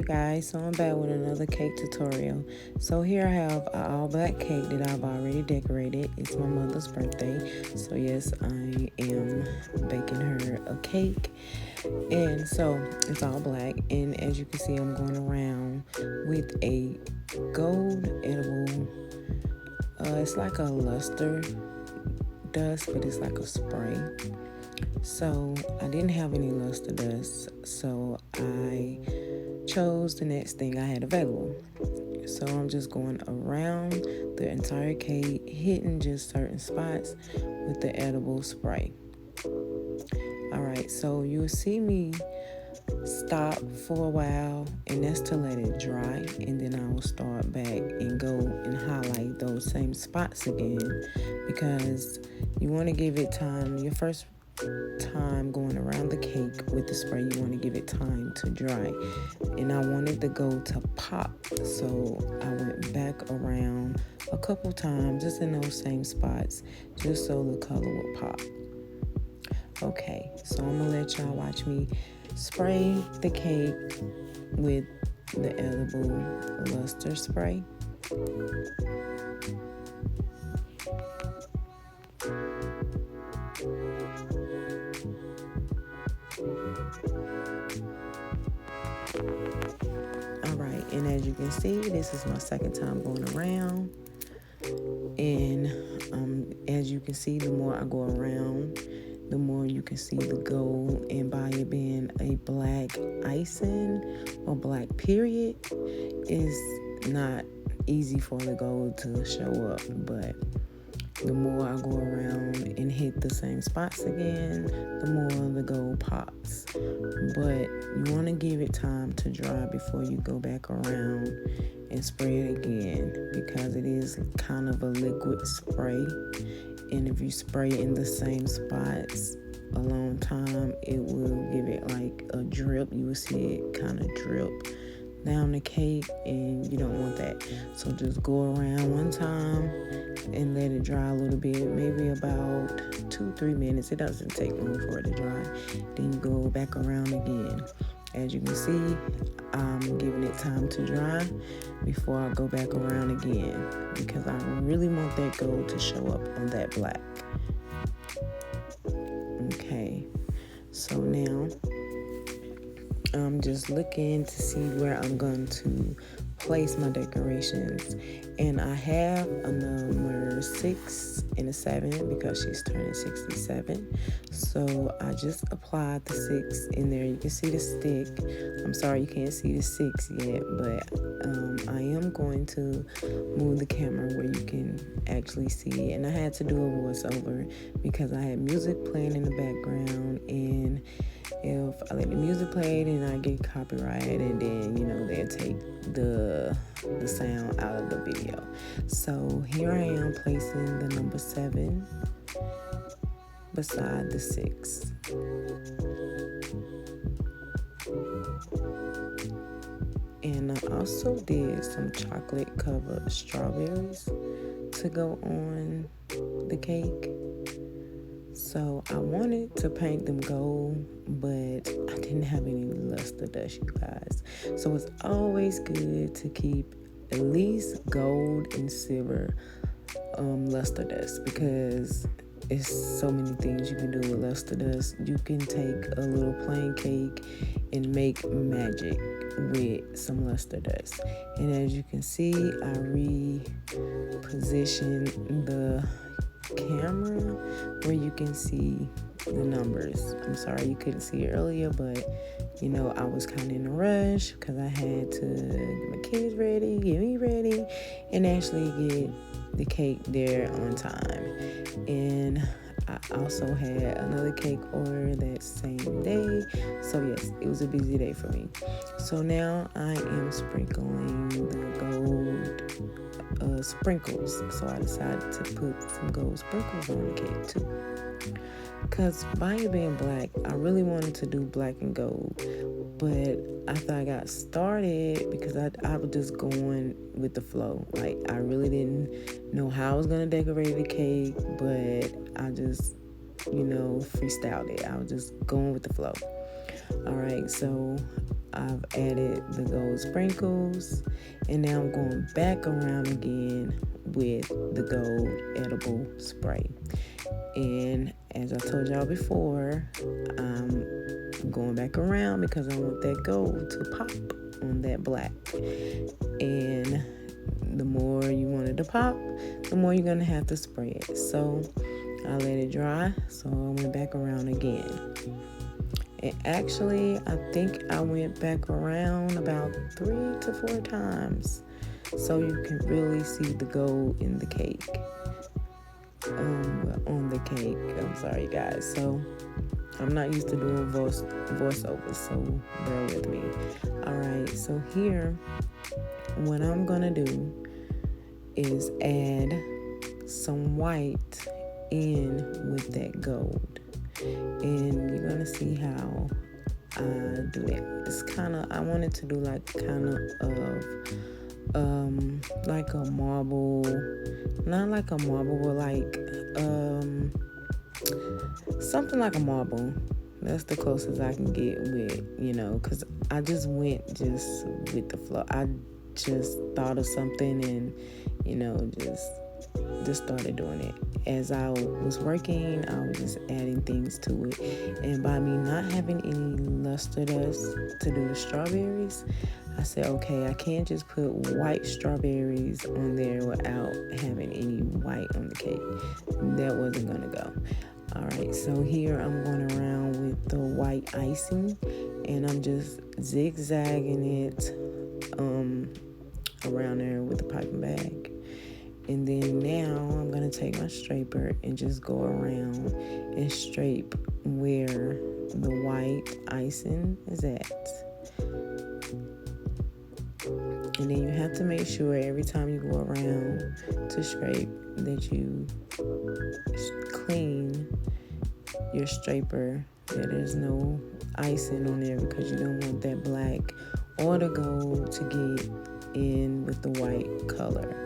you guys, so I'm back with another cake tutorial. So here I have an all black cake that I've already decorated. It's my mother's birthday, so yes, I am baking her a cake. And so it's all black, and as you can see, I'm going around with a gold edible. It's like a luster dust, but it's like a spray. So I didn't have any luster dust, so I chose the next thing I had available. So I'm just going around the entire cake, hitting just certain spots with the edible spray. Alright, so you'll see me stop for a while, and that's to let it dry, and then I will start back and go and highlight those same spots again, because you want to give it time. Your first time going around the cake with the spray, you want to give it time to dry, and I wanted the gold to pop, so I went back around a couple times just in those same spots, just so the color would pop. Okay, so I'm gonna let y'all watch me spray the cake with the edible luster spray. Alright, and as you can see, this is my second time going around. And as you can see, the more I go around, the more you can see the gold. And by it being a black icing or black period, it's not easy for the gold to show up. But the more I go around and hit the same spots again, the more the gold pops. But you want to give it time to dry before you go back around and spray it again, because it is kind of a liquid spray. And if you spray in the same spots a long time, it will give it like a drip. You will see it kind of drip down the cake, and you don't want that. So just go around one time and let it dry a little bit, maybe about 2-3 minutes. It doesn't take long for it to dry. Then you go back around again. As you can see, I'm giving it time to dry before I go back around again, because I really want that gold to show up on that black. Okay, so now I'm just looking to see where I'm going to place my decorations, and I have a number 6 and a 7 because she's turning 67. So I just applied the 6 in there. You can see the stick. I'm sorry you can't see the 6 yet, but I am going to move the camera where you can actually see it. And I had to do a voiceover because I had music playing in the background, and if I let the music play, then I get copyrighted, and then they'll take the sound out of the video. So here I am placing the number 7 beside the 6. And I also did some chocolate covered strawberries to go on the cake. So I wanted to paint them gold, but I didn't have any luster dust, you guys. So it's always good to keep at least gold and silver luster dust, because it's so many things you can do with luster dust. You can take a little plain cake and make magic with some luster dust. And as you can see, I repositioned the camera where you can see the numbers. I'm sorry you couldn't see it earlier, but I was kind of in a rush because I had to get my kids ready, get me ready, and actually get the cake there on time. And I also had another cake order that same day. So yes, it was a busy day for me. So now I am sprinkling the gold sprinkles. So I decided to put some gold sprinkles on the cake too. Because by it being black, I really wanted to do black and gold. But after I got started, because I was just going with the flow. Like, I really didn't know how I was going to decorate the cake, but I just, freestyled it. I was just going with the flow. All right, so I've added the gold sprinkles, and now I'm going back around again with the gold edible spray. And as I told y'all before, I'm going back around because I want that gold to pop on that black. And the more you want it to pop, the more you're gonna have to spray it. So I let it dry, so I went back around again. And actually, I think I went back around about 3 to 4 times, so you can really see the gold in the cake. On the cake. I'm sorry, guys. So I'm not used to doing voiceovers, so bear with me. All right. So here, what I'm gonna do is add some white in with that gold, and you're gonna see how I do it. It's I wanted to do like like a marble, not like a marble, but like something like a marble. That's the closest I can get with, because I just went with the flow. I just thought of something and, just started doing it. As I was working, I was just adding things to it. And by me not having any luster dust to do the strawberries, I said, okay, I can't just put white strawberries on there without having any white on the cake. That wasn't gonna go. All right, so here I'm going around with the white icing, and I'm just zigzagging it around there with the piping bag. And then now I'm gonna take my straper and just go around and strape where the white icing is at. And then you have to make sure every time you go around to scrape that you clean your straper, that there's no icing on there, because you don't want that black or the gold to get in with the white color.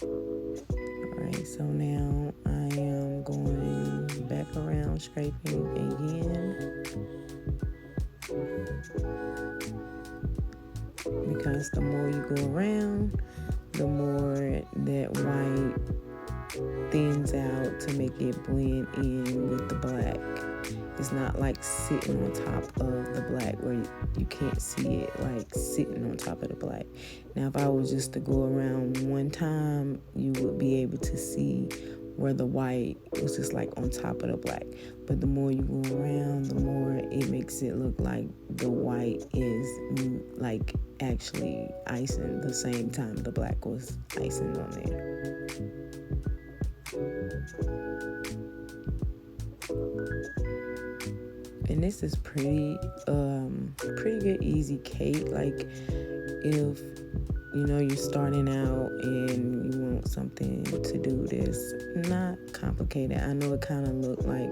Alright, so now I am going back around scraping again, because the more you go around, the more that white thins out to make it blend in with the black. It's not like sitting on top of the black where you can't see it like sitting on top of the black. Now, if I was just to go around one time, you would be able to see where the white was just like on top of the black. But the more you go around, the more it makes it look like the white is like actually icing the same time the black was icing on there. And this is pretty good, easy cake. Like, if you're starting out and you want something to do this, not complicated. I know it kind of look like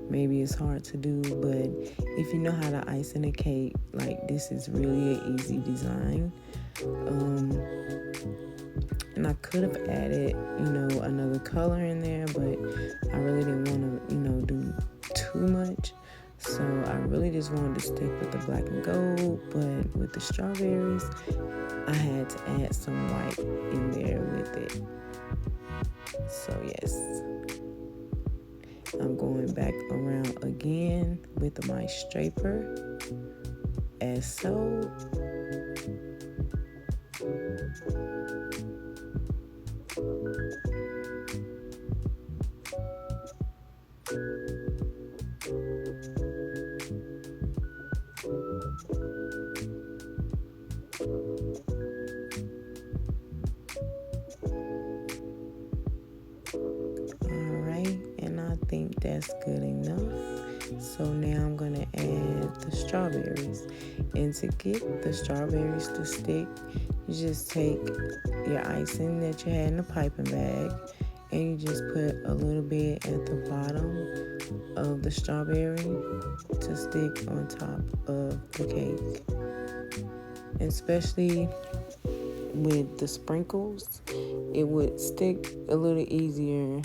maybe it's hard to do, but if you know how to ice in a cake, like, this is really an easy design. And I could have added, another color in there, but I really didn't want to, do too much. So I really just wanted to stick with the black and gold, but with the strawberries, I had to add some white in there with it. So yes, I'm going back around again with my straper, as so. I think that's good enough. So now I'm going to add the strawberries. And to get the strawberries to stick, you just take your icing that you had in the piping bag, and you just put a little bit at the bottom of the strawberry to stick on top of the cake. And especially with the sprinkles, it would stick a little easier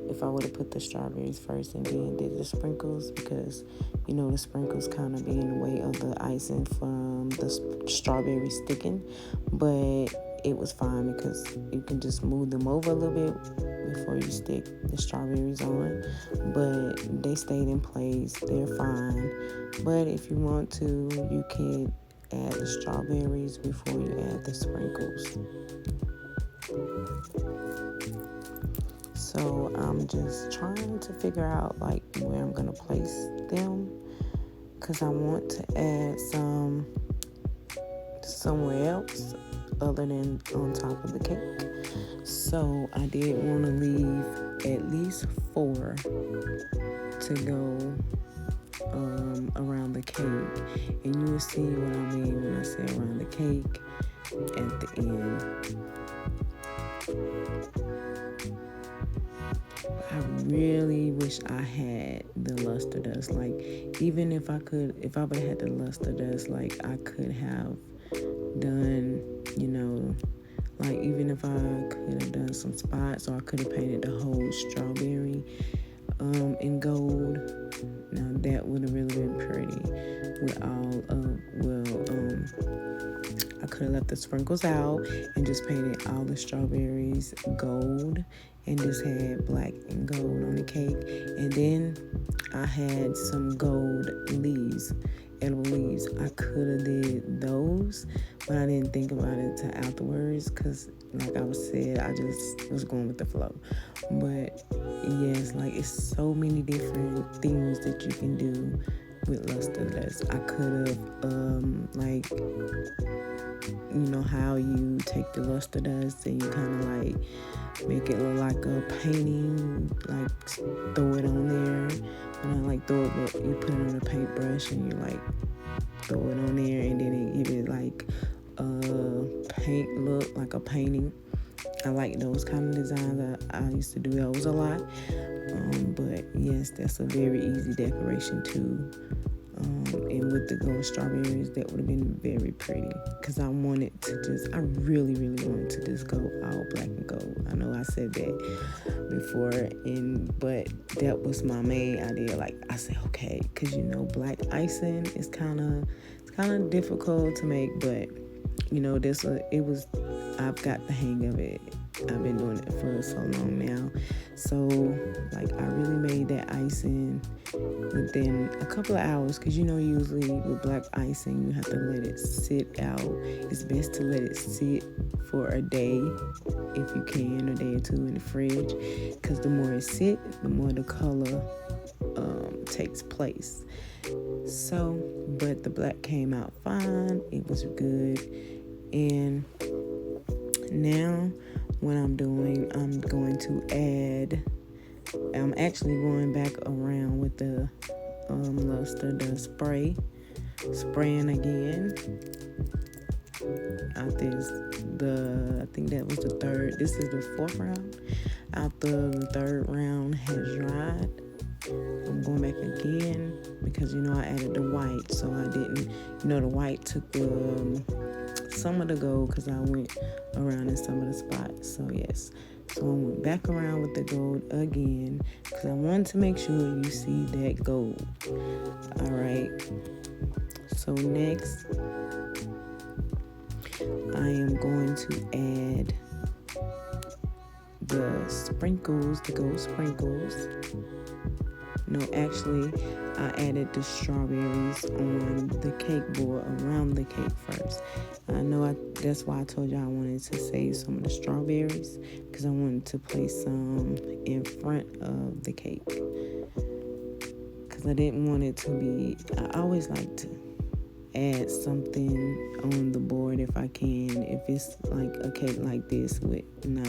if I would have put the strawberries first and then did the sprinkles, because the sprinkles kind of be in the way of the icing from the strawberry sticking. But it was fine because you can just move them over a little bit before you stick the strawberries on. But they stayed in place, they're fine. But if you want to, you can add the strawberries before you add the sprinkles. So I'm just trying to figure out like where I'm gonna place them, because I want to add some somewhere else other than on top of the cake. So I did want to leave at least 4 to go around the cake, and you will see what I mean when I say around the cake at the end. I really wish I had the luster dust. Like, even if I would have had the luster dust, like I could have done, like even if I could have done some spots, or I could have painted the whole strawberry in gold. Now that would have really been pretty. With I could have left the sprinkles out and just painted all the strawberries gold, and just had black and gold on the cake. And then I had some gold leaves, edible leaves. I could have did those, but I didn't think about it till afterwards, because like I said, I just was going with the flow. But yes, like it's so many different things that you can do with luster dust. I could have like, how you take the luster dust and you kind of like make it look like a painting, like throw it on there. Not like throw it, but you put it on a paintbrush and you like throw it on there, and then it give it like a paint look, like a painting. I like those kind of designs. I used to do those a lot. But yes, that's a very easy decoration too. And with the gold strawberries, that would have been very pretty, because I really, really wanted to just go all black and gold. I know I said that before, but that was my main idea. Like I said, okay, because black icing is kind of difficult to make, but I've got the hang of it. I've been doing it for so long now. So, like, I really made that icing within a couple of hours, because usually with black icing, you have to let it sit out. It's best to let it sit for a day, if you can, a day or two in the fridge, because the more it sits, the more the color takes place. So, but the black came out fine. It was good. And now what I'm doing, I'm going to add, I'm actually going back around with the luster dust spraying again. I think that was the third, this is the 4th round. After the 3rd round has dried, I'm going back again, because I added the white, so I didn't, the white took some of the gold, because I went around in some of the spots. So yes, so I went back around with the gold again, because I wanted to make sure you see that gold. All right, so next I am going to add the sprinkles, the gold sprinkles. No, actually, I added the strawberries on the cake board, around the cake first. I know that's why I told you I wanted to save some of the strawberries, because I wanted to place some in front of the cake. Because I didn't want it to be, I always like to add something on the board if I can. If it's like a cake like this with not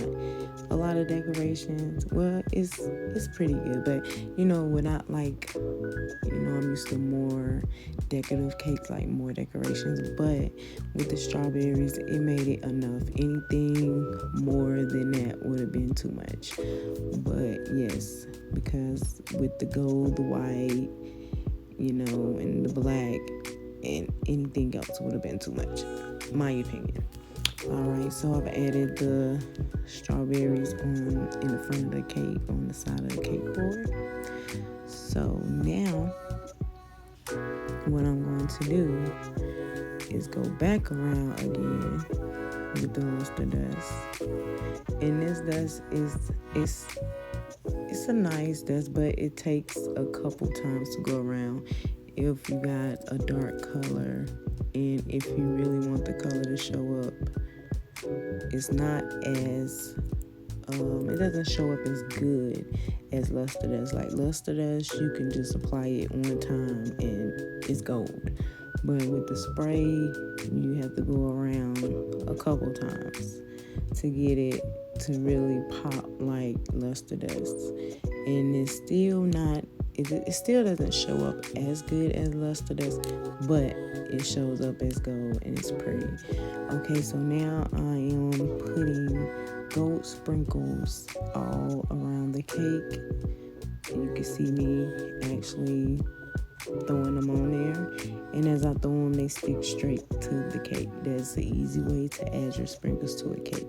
a lot of decorations, well, it's pretty good. But without like, I'm used to more decorative cakes, like more decorations. But with the strawberries, it made it enough. Anything more than that would have been too much. But yes, because with the gold, the white, and the black, and anything else would have been too much, my opinion. Alright, so I've added the strawberries on in the front of the cake on the side of the cake board. So now what I'm going to do is go back around again with the luster dust. And this dust it's a nice dust, but it takes a couple times to go around if you got a dark color and if you really want the color to show up. It's not as it doesn't show up as good as luster dust. Like luster dust, you can just apply it one time and it's gold. But with the spray, you have to go around a couple times to get it to really pop like luster dust. And it's still not, it still doesn't show up as good as luster dust, but it shows up as gold and it's pretty. Okay, so now I am putting gold sprinkles all around the cake. And you can see me actually throwing them on there, and as I throw them, they stick straight to the cake. That's the easy way to add your sprinkles to a cake.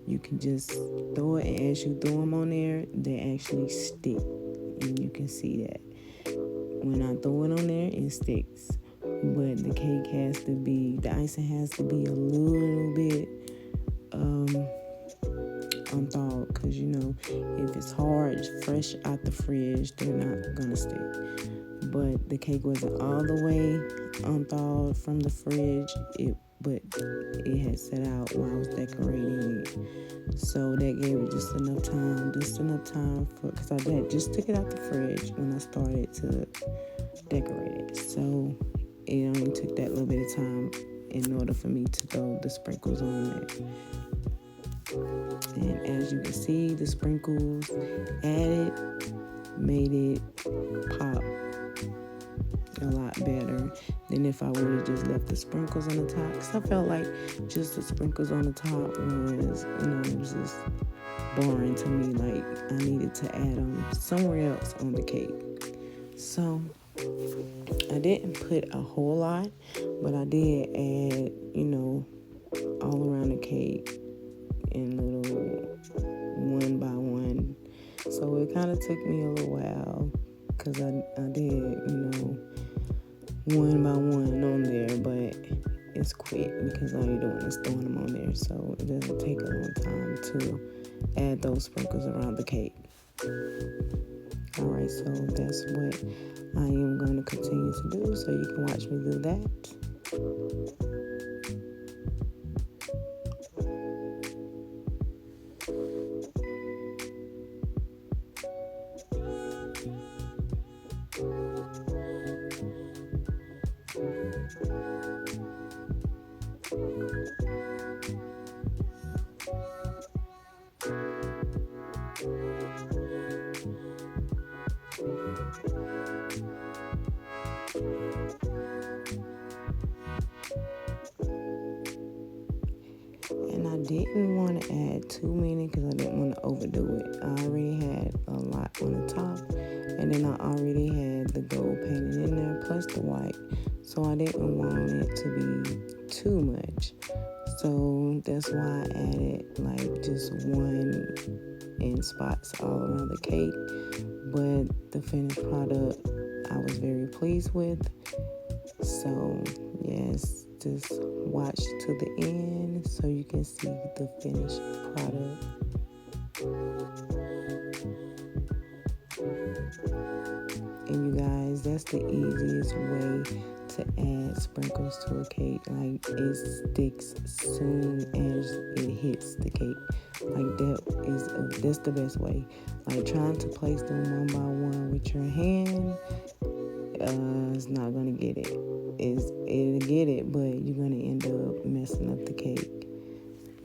You can just throw it, and as you throw them on there, they actually stick, and you can see that. When I throw it on there, it sticks, but the cake has to be, the icing has to be a little bit unthawed, because you know, if it's hard, fresh out the fridge, they're not gonna stick. But the cake wasn't all the way unthawed from the fridge, but it had set out while I was decorating it. So that gave it just enough time for, because I had just took it out the fridge when I started to decorate it. So it only took that little bit of time in order for me to throw the sprinkles on there. And as you can see, the sprinkles added made it pop a lot better than if I would have just left the sprinkles on the top, because I felt like just the sprinkles on the top was, it was just boring to me. Like I needed to add them somewhere else on the cake. So I didn't put a whole lot, but I did add, all around the cake in little one by one. So it kind of took me a little while, because I did, one by one on there, but it's quick because all you're doing is throwing them on there, so it doesn't take a long time to add those sprinkles around the cake. Alright, so that's what I am going to continue to do, so you can watch me do that. And I didn't want to add too many because I didn't want to overdo it. I already had a lot on the top, and then I already had the gold painted in there plus the white, so I didn't want it to be too much. So that's why I added like just one in spots all around the cake. But the finished product I was very pleased with. So yes, just watch to the end so you can see the finished product. And you guys, that's the easiest way to add sprinkles to a cake. Like, it sticks soon as it hits the cake. Like, that's the best way. Like, trying to place them one by one with your hand, it's not gonna get it. It'll get it, but you're gonna end up messing up the cake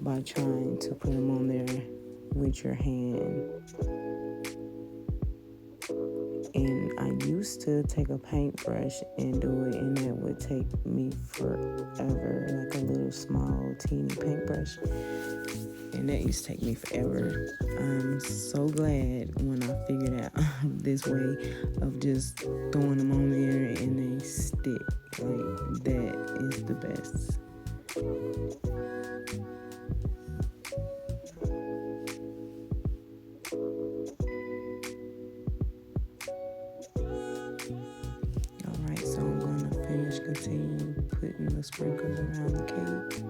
by trying to put them on there with your hand. And I used to take a paintbrush and do it, and that would take me forever, like a little small teeny paintbrush, and that used to take me forever. I'm so glad when I figured out this way of just throwing them on there and they stick. Like, that is the best. continue putting the sprinkles around the cake.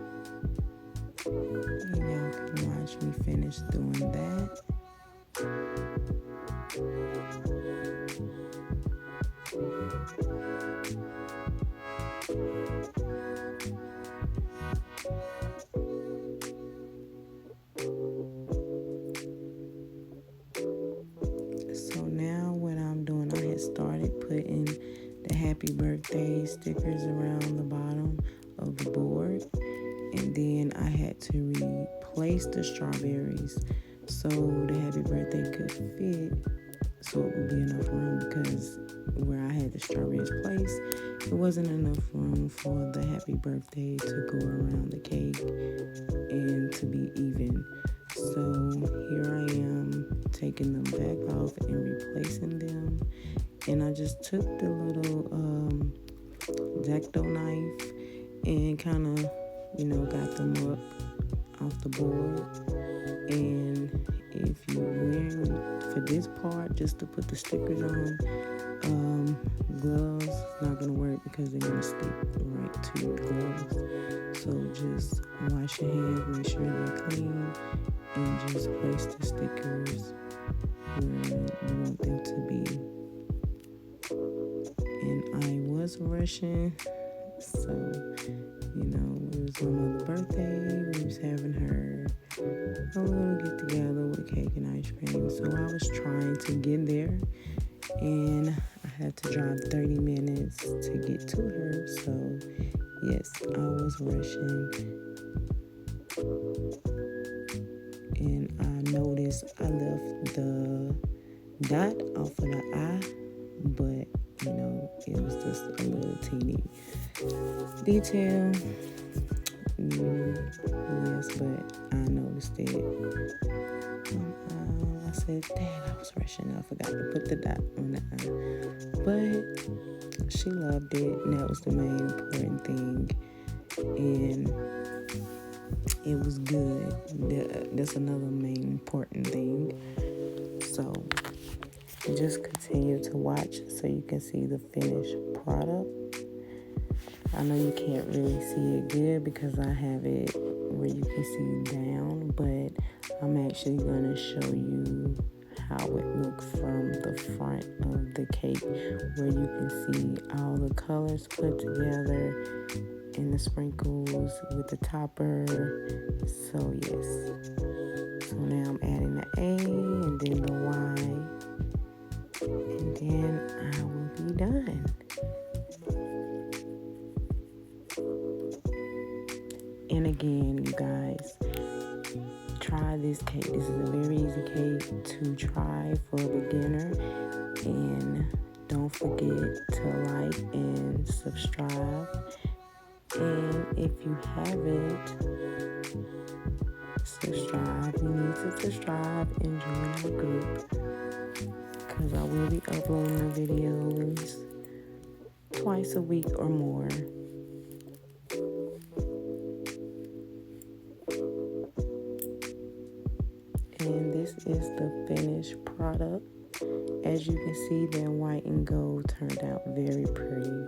And y'all can watch me finish doing that. So now what I'm doing, I had started putting the happy birthday stickers around the bottom of the board, and then I had to replace the strawberries so the happy birthday could fit, so it would be enough room, because where I had the strawberries placed, it wasn't enough room for the happy birthday to go around the cake and to be even. So here I am taking them back off and replacing them, and I just took the little X-Acto knife and kind of, got them up off the board. And if you're wearing, for this part, just to put the stickers on, gloves not gonna work because they're gonna stick right to your gloves. So just wash your hands, make sure they're clean, and just place the stickers where you want them to be. And I was rushing, so it was my mother's birthday. We was having her a little get together with cake and ice cream. So I was trying to get there, and I had to drive 30 minutes to get to her. So yes, I was rushing, and I noticed I left the dot off of the I, but it was just a little teeny detail. Yes, but I noticed it. I said, dang, I was rushing. I forgot to put the dot on the I. But she loved it, and that was the main important thing. And it was good. That's another main important thing. So just continue to watch so you can see the finished product. I know you can't really see it good because I have it where you can see down, but I'm actually going to show you how it looks from the front of the cake, where you can see all the colors put together and the sprinkles with the topper. So yes. So now I'm adding the A and then the Y, and then I will be done. And again, you guys, try this cake. This is a very easy cake to try for a beginner. And don't forget to like and subscribe. And if you haven't subscribed, you need to subscribe and join our group, because I will be uploading the videos twice a week or more. And this is the finished product. As you can see, that white and gold turned out very pretty.